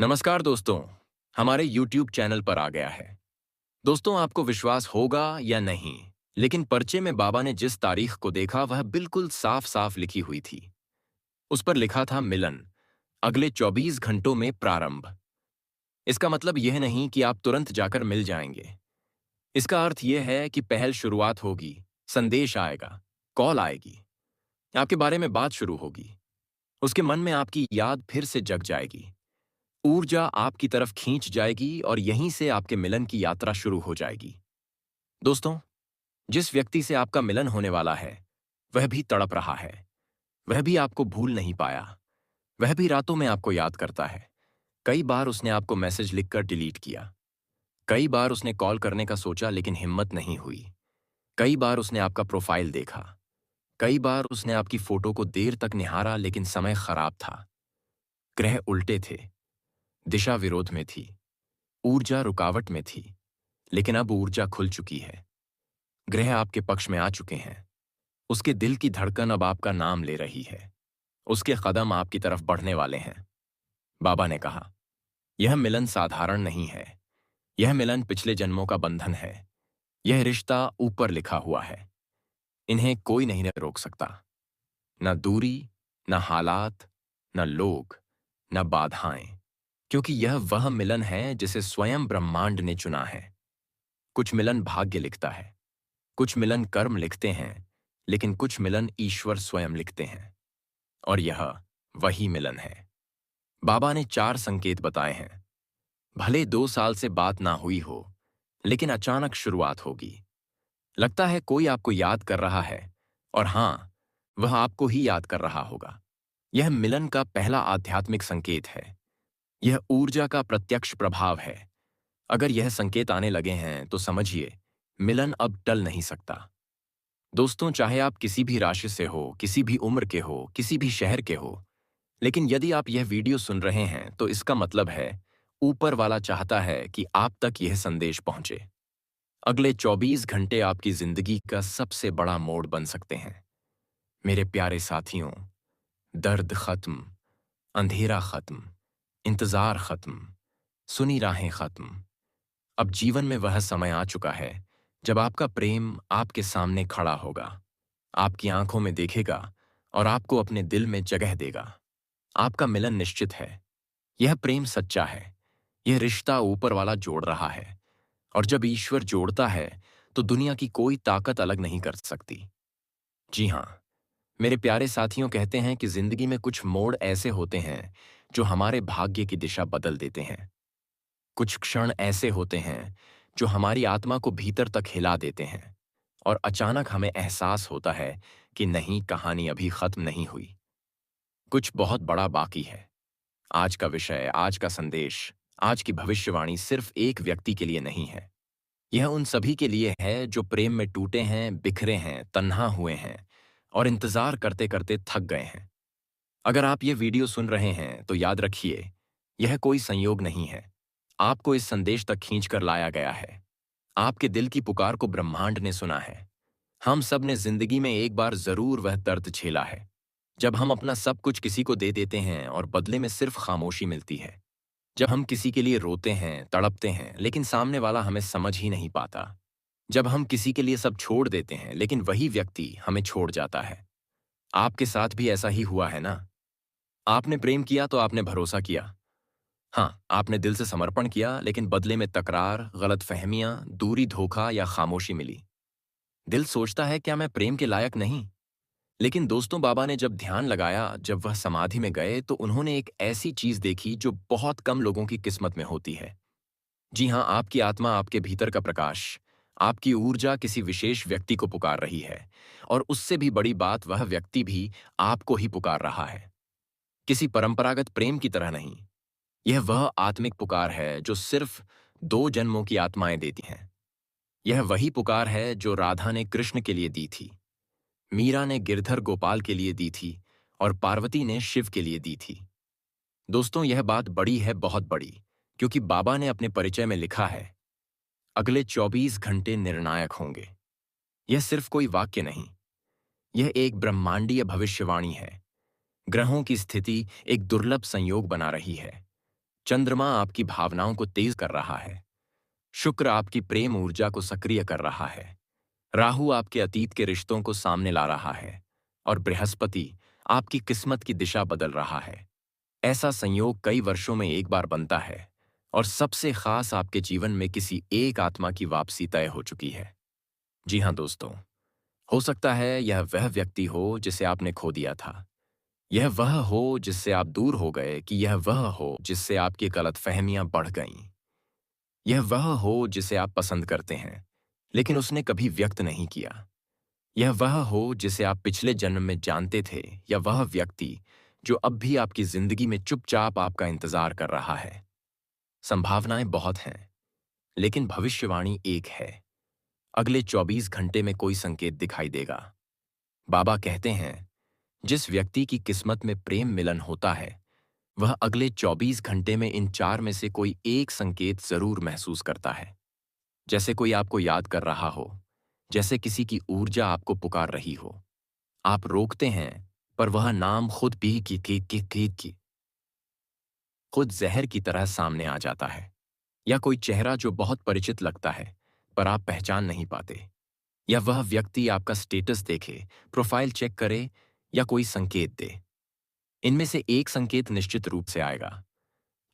नमस्कार दोस्तों, हमारे YouTube चैनल पर आ गया है। दोस्तों, आपको विश्वास होगा या नहीं, लेकिन पर्चे में बाबा ने जिस तारीख को देखा वह बिल्कुल साफ-साफ लिखी हुई थी। उस पर लिखा था मिलन, अगले 24 घंटों में प्रारंभ। इसका मतलब यह नहीं कि आप तुरंत जाकर मिल जाएंगे। इसका अर्थ यह है कि पहल शुरुआत होगी, संदेश आएगा, कॉल आएगी, आपके बारे में बात शुरू होगी। उसके मन में आपकी याद फिर से जग जाएगी। ऊर्जा आपकी तरफ खींच जाएगी और यहीं से आपके मिलन की यात्रा शुरू हो जाएगी। दोस्तों, जिस व्यक्ति से आपका मिलन होने वाला है, वह भी तड़प रहा है। वह भी आपको भूल नहीं पाया। वह भी रातों में आपको याद करता है। कई बार उसने आपको मैसेज लिखकर डिलीट किया। कई बार उसने कॉल करने का सोचा लेकिन हिम्मत नहीं हुई। कई बार उसने आपका प्रोफाइल देखा। कई बार उसने आपकी फोटो को देर तक निहारा लेकिन समय खराब था। ग्रह उल्टे थे। दिशा विरोध में थी। ऊर्जा रुकावट में थी। लेकिन अब ऊर्जा खुल चुकी है। ग्रह आपके पक्ष में आ चुके हैं। उसके दिल की धड़कन अब आपका नाम ले रही है। उसके कदम आपकी तरफ बढ़ने वाले हैं। बाबा ने कहा, यह मिलन साधारण नहीं है। यह मिलन पिछले जन्मों का बंधन है। यह रिश्ता ऊपर लिखा हुआ है। इन्हें कोई नहीं रोक सकता। न दूरी, न हालात, न लोग, न बाधाएं। क्योंकि यह वह मिलन है जिसे स्वयं ब्रह्मांड ने चुना है। कुछ मिलन भाग्य लिखता है। कुछ मिलन कर्म लिखते हैं, लेकिन कुछ मिलन ईश्वर स्वयं लिखते हैं। और यह वही मिलन है। बाबा ने 4 संकेत बताए हैं। भले 2 साल से बात ना हुई हो, लेकिन अचानक शुरुआत होगी। लगता है कोई आपको याद कर रहा है, और हां, वह आपको ही याद कर रहा होगा। यह मिलन का पहला आध्यात्मिक संकेत है। यह ऊर्जा का प्रत्यक्ष प्रभाव है। अगर यह संकेत आने लगे हैं तो समझिए, मिलन अब टल नहीं सकता। दोस्तों, चाहे आप किसी भी राशि से हो, किसी भी उम्र के हो, किसी भी शहर के हो, लेकिन यदि आप यह वीडियो सुन रहे हैं तो इसका मतलब है ऊपर वाला चाहता है कि आप तक यह संदेश पहुंचे। अगले 24 घंटे आपकी जिंदगी का सबसे बड़ा मोड़ बन सकते हैं। मेरे प्यारे साथियों, दर्द खत्म, अंधेरा खत्म, इंतजार खत्म, सुनी राहें खत्म। अब जीवन में वह समय आ चुका है जब आपका प्रेम आपके सामने खड़ा होगा, आपकी आंखों में देखेगा और आपको अपने दिल में जगह देगा। आपका मिलन निश्चित है। यह प्रेम सच्चा है। यह रिश्ता ऊपर वाला जोड़ रहा है। और जब ईश्वर जोड़ता है तो दुनिया की कोई ताकत अलग नहीं कर सकती। जी हां, मेरे प्यारे साथियों, कहते हैं कि जिंदगी में कुछ मोड़ ऐसे होते हैं जो हमारे भाग्य की दिशा बदल देते हैं। कुछ क्षण ऐसे होते हैं जो हमारी आत्मा को भीतर तक हिला देते हैं, और अचानक हमें एहसास होता है कि नहीं, कहानी अभी खत्म नहीं हुई। कुछ बहुत बड़ा बाकी है। आज का विषय, आज का संदेश, आज की भविष्यवाणी सिर्फ एक व्यक्ति के लिए नहीं है। यह उन सभी के लिए है जो प्रेम में टूटे हैं, बिखरे हैं, तन्हा हुए हैं और इंतजार करते करते थक गए हैं। अगर आप ये वीडियो सुन रहे हैं तो याद रखिए, यह कोई संयोग नहीं है। आपको इस संदेश तक खींच कर लाया गया है। आपके दिल की पुकार को ब्रह्मांड ने सुना है। हम सब ने जिंदगी में एक बार जरूर वह दर्द झेला है, जब हम अपना सब कुछ किसी को दे देते हैं और बदले में सिर्फ खामोशी मिलती है। जब हम किसी के लिए रोते हैं, तड़पते हैं, लेकिन सामने वाला हमें समझ ही नहीं पाता। जब हम किसी के लिए सब छोड़ देते हैं, लेकिन वही व्यक्ति हमें छोड़ जाता है। आपके साथ भी ऐसा ही हुआ है ना? आपने प्रेम किया तो आपने भरोसा किया। हाँ, आपने दिल से समर्पण किया, लेकिन बदले में तकरार, गलतफहमियां, दूरी, धोखा या खामोशी मिली। दिल सोचता है, क्या मैं प्रेम के लायक नहीं? लेकिन दोस्तों, बाबा ने जब ध्यान लगाया, जब वह समाधि में गए, तो उन्होंने एक ऐसी चीज देखी जो बहुत कम लोगों की किस्मत में होती है। जी हाँ, आपकी आत्मा, आपके भीतर का प्रकाश, आपकी ऊर्जा किसी विशेष व्यक्ति को पुकार रही है, और उससे भी बड़ी बात, वह व्यक्ति भी आपको ही पुकार रहा है। किसी परंपरागत प्रेम की तरह नहीं। यह वह आत्मिक पुकार है जो सिर्फ 2 जन्मों की आत्माएं देती हैं। यह वही पुकार है जो राधा ने कृष्ण के लिए दी थी, मीरा ने गिरधर गोपाल के लिए दी थी, और पार्वती ने शिव के लिए दी थी। दोस्तों, यह बात बड़ी है, बहुत बड़ी, क्योंकि बाबा ने अपने परिचय में लिखा है, अगले 24 घंटे निर्णायक होंगे। यह सिर्फ कोई वाक्य नहीं, यह एक ब्रह्मांडीय भविष्यवाणी है। ग्रहों की स्थिति एक दुर्लभ संयोग बना रही है। चंद्रमा आपकी भावनाओं को तेज कर रहा है। शुक्र आपकी प्रेम ऊर्जा को सक्रिय कर रहा है। राहु आपके अतीत के रिश्तों को सामने ला रहा है। और बृहस्पति आपकी किस्मत की दिशा बदल रहा है। ऐसा संयोग कई वर्षों में एक बार बनता है और सबसे खास आपके जीवन में किसी एक आत्मा की वापसी तय हो चुकी है। जी हाँ दोस्तों, हो सकता है यह वह व्यक्ति हो जिसे आपने खो दिया था। यह वह हो जिससे आप दूर हो गए कि यह वह हो जिससे आपकी गलतफहमियां बढ़ गईं। यह वह हो जिसे आप पसंद करते हैं, लेकिन उसने कभी व्यक्त नहीं किया। यह वह हो जिसे आप पिछले जन्म में जानते थे, या वह व्यक्ति जो अब भी आपकी जिंदगी में चुपचाप आपका इंतजार कर रहा है। संभावनाएं बहुत हैं, लेकिन भविष्यवाणी एक है। अगले 24 घंटे में कोई संकेत दिखाई देगा। बाबा कहते हैं, जिस व्यक्ति की किस्मत में प्रेम मिलन होता है, वह अगले 24 घंटे में इन चार में से कोई एक संकेत जरूर महसूस करता है। जैसे कोई आपको याद कर रहा हो, जैसे किसी की ऊर्जा आपको पुकार रही हो। आप रोकते हैं, पर वह नाम खुद भी की खुद जहर की तरह सामने आ जाता है। या कोई चेहरा जो बहुत परिचित लगता है, पर आप पहचान नहीं पाते। या वह व्यक्ति आपका स्टेटस देखे, प्रोफाइल चेक करे, या कोई संकेत दे। इनमें से एक संकेत निश्चित रूप से आएगा।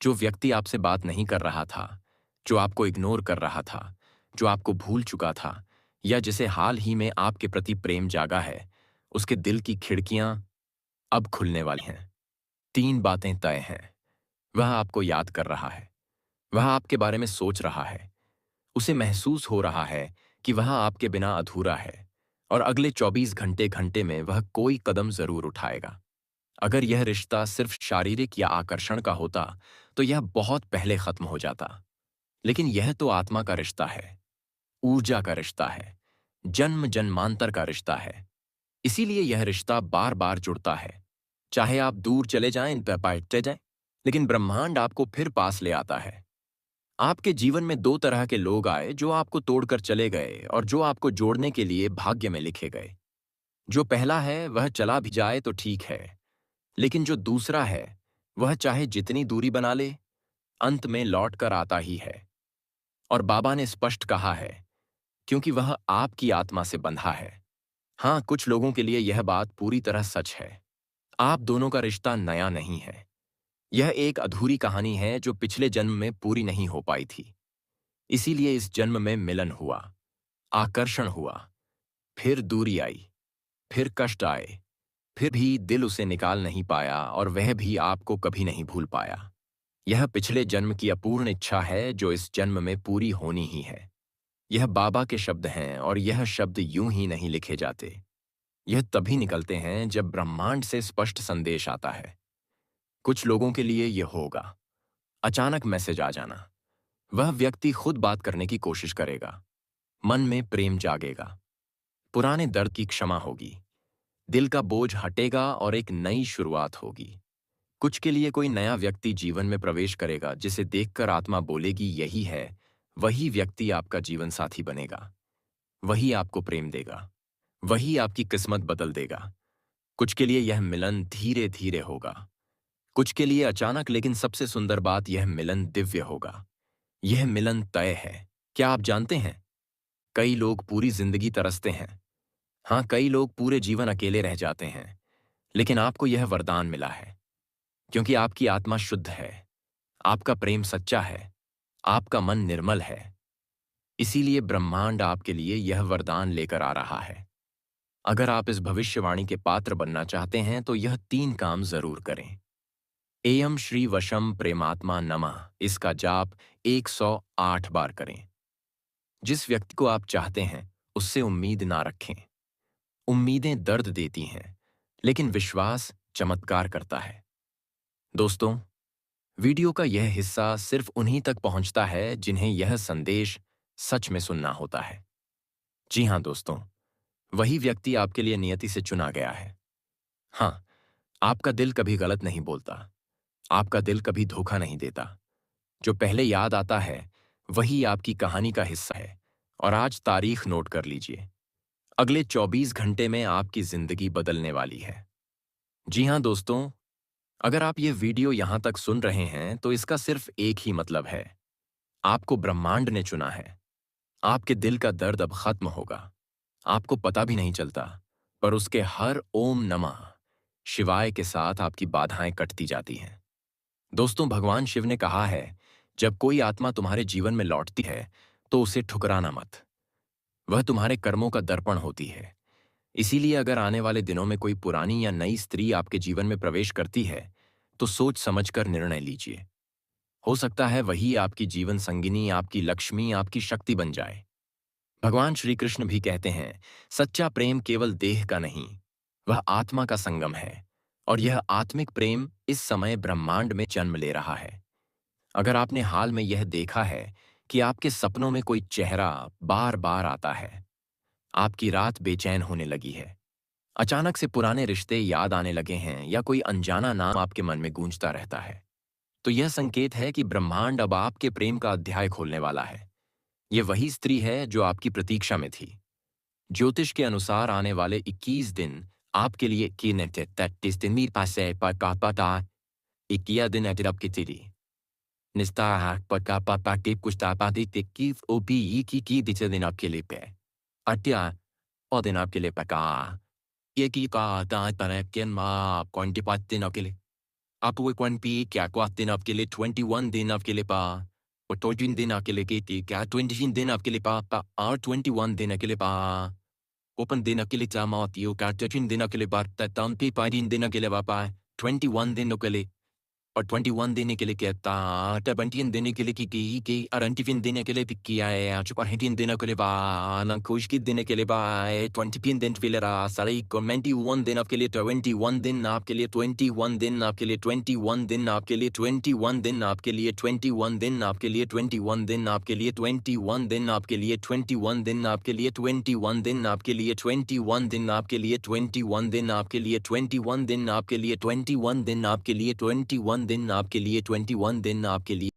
जो व्यक्ति आपसे बात नहीं कर रहा था, जो आपको इग्नोर कर रहा था, जो आपको भूल चुका था, या जिसे हाल ही में आपके प्रति प्रेम जागा है, उसके दिल की खिड़कियां अब खुलने वाली हैं। 3 बातें तय हैं। वह आपको याद कर रहा है। वह आपके बारे में सोच रहा है। उसे महसूस हो रहा है कि वह आपके बिना अधूरा है। और अगले 24 घंटे में वह कोई कदम जरूर उठाएगा। अगर यह रिश्ता सिर्फ शारीरिक या आकर्षण का होता, तो यह बहुत पहले खत्म हो जाता। लेकिन यह तो आत्मा का रिश्ता है, ऊर्जा का रिश्ता है, जन्म जन्मांतर का रिश्ता है। इसीलिए यह रिश्ता बार बार जुड़ता है। चाहे आप दूर चले जाएं, बैठते जाएं, लेकिन ब्रह्मांड आपको फिर पास ले आता है। आपके जीवन में 2 तरह के लोग आए, जो आपको तोड़कर चले गए और जो आपको जोड़ने के लिए भाग्य में लिखे गए। जो पहला है वह चला भी जाए तो ठीक है, लेकिन जो दूसरा है, वह चाहे जितनी दूरी बना ले, अंत में लौट कर आता ही है। और बाबा ने स्पष्ट कहा है, क्योंकि वह आपकी आत्मा से बंधा है। हाँ, कुछ लोगों के लिए यह बात पूरी तरह सच है। आप दोनों का रिश्ता नया नहीं है। यह एक अधूरी कहानी है जो पिछले जन्म में पूरी नहीं हो पाई थी। इसीलिए इस जन्म में मिलन हुआ, आकर्षण हुआ, फिर दूरी आई, फिर कष्ट आए, फिर भी दिल उसे निकाल नहीं पाया और वह भी आपको कभी नहीं भूल पाया। यह पिछले जन्म की अपूर्ण इच्छा है जो इस जन्म में पूरी होनी ही है। यह बाबा के शब्द हैं और यह शब्द यूं ही नहीं लिखे जाते। यह तभी निकलते हैं जब ब्रह्मांड से स्पष्ट संदेश आता है। कुछ लोगों के लिए यह होगा अचानक मैसेज आ जाना। वह व्यक्ति खुद बात करने की कोशिश करेगा। मन में प्रेम जागेगा। पुराने दर्द की क्षमा होगी। दिल का बोझ हटेगा और एक नई शुरुआत होगी। कुछ के लिए कोई नया व्यक्ति जीवन में प्रवेश करेगा जिसे देखकर आत्मा बोलेगी यही है। वही व्यक्ति आपका जीवन साथी बनेगा। वही आपको प्रेम देगा। वही आपकी किस्मत बदल देगा। कुछ के लिए यह मिलन धीरे धीरे होगा, कुछ के लिए अचानक, लेकिन सबसे सुंदर बात, यह मिलन दिव्य होगा। यह मिलन तय है। क्या आप जानते हैं, कई लोग पूरी जिंदगी तरसते हैं। हाँ, कई लोग पूरे जीवन अकेले रह जाते हैं। लेकिन आपको यह वरदान मिला है, क्योंकि आपकी आत्मा शुद्ध है, आपका प्रेम सच्चा है, आपका मन निर्मल है। इसीलिए ब्रह्मांड आपके लिए यह वरदान लेकर आ रहा है। अगर आप इस भविष्यवाणी के पात्र बनना चाहते हैं तो यह 3 काम जरूर करें। एयम श्री वशम प्रेमात्मा नमः, इसका जाप 108 बार करें। जिस व्यक्ति को आप चाहते हैं, उससे उम्मीद ना रखें। उम्मीदें दर्द देती हैं, लेकिन विश्वास चमत्कार करता है। दोस्तों, वीडियो का यह हिस्सा सिर्फ उन्हीं तक पहुंचता है जिन्हें यह संदेश सच में सुनना होता है। जी हाँ दोस्तों, वही व्यक्ति आपके लिए नियति से चुना गया है। हाँ, आपका दिल कभी गलत नहीं बोलता। आपका दिल कभी धोखा नहीं देता। जो पहले याद आता है, वही आपकी कहानी का हिस्सा है। और आज तारीख नोट कर लीजिए। अगले 24 घंटे में आपकी जिंदगी बदलने वाली है। जी हाँ दोस्तों, अगर आप ये वीडियो यहाँ तक सुन रहे हैं तो इसका सिर्फ एक ही मतलब है, आपको ब्रह्मांड ने चुना है। आपके दिल का दर्द अब खत्म होगा। आपको पता भी नहीं चलता, पर उसके हर ओम नमः शिवाय के साथ आपकी बाधाएं कटती जाती हैं। दोस्तों, भगवान शिव ने कहा है, जब कोई आत्मा तुम्हारे जीवन में लौटती है तो उसे ठुकराना मत। वह तुम्हारे कर्मों का दर्पण होती है। इसीलिए अगर आने वाले दिनों में कोई पुरानी या नई स्त्री आपके जीवन में प्रवेश करती है तो सोच समझकर निर्णय लीजिए। हो सकता है वही आपकी जीवन संगिनी, आपकी लक्ष्मी, आपकी शक्ति बन जाए। भगवान श्री कृष्ण भी कहते हैं, सच्चा प्रेम केवल देह का नहीं, वह आत्मा का संगम है। और यह आत्मिक प्रेम इस समय ब्रह्मांड में जन्म ले रहा है। अगर आपने हाल में यह देखा है कि आपके सपनों में कोई चेहरा बार बार आता है, आपकी रात बेचैन होने लगी है, अचानक से पुराने रिश्ते याद आने लगे हैं या कोई अनजाना नाम आपके मन में गूंजता रहता है, तो यह संकेत है कि ब्रह्मांड अब आपके प्रेम का अध्याय खोलने वाला है। यह वही स्त्री है जो आपकी प्रतीक्षा में थी। ज्योतिष के अनुसार आने वाले 21 दिन आपके लिए इक्किया दिन आपकी तिथि निस्तार पकापापाके कुश्तापादी तिक्कीफ ओबी की दिशा दिन आपके लिए पे अट्या और दिन आपके लिए पका ये की का दांत पर के माँ कौन के पात दिन आपके लिए आप वो कौन पी क्या को दिन आपके लिए 21 दिन आपके लिए पा और 14 दिन आपके लिए की क्या 20 दिन आपके लिए पा और 21 दिन आपके लिए पा Open din akili tama at iyo kartachin din akili barta tampi pa din akili bapa 21 din akili और 21 दिन के लिए कहता 17 दिन के लिए की अरंटिफिन दिन के लिए किया है चुपर 18 दिन के लिए बा खुश की दिन के लिए बा 20 दिन के लिए सारे 21 दिन आपके लिए 21 दिन आपके लिए 21 दिन आपके लिए 21 दिन आपके लिए 21 दिन आपके लिए 21 दिन आपके लिए 21 दिन आपके लिए 21 दिन आपके लिए 21 दिन आपके लिए 21 दिन आपके लिए 21 दिन आपके लिए 21 दिन आपके लिए 21 दिन आपके लिए 21 दिन आपके लिए 21 दिन आपके लिए 21 दिन आपके लिए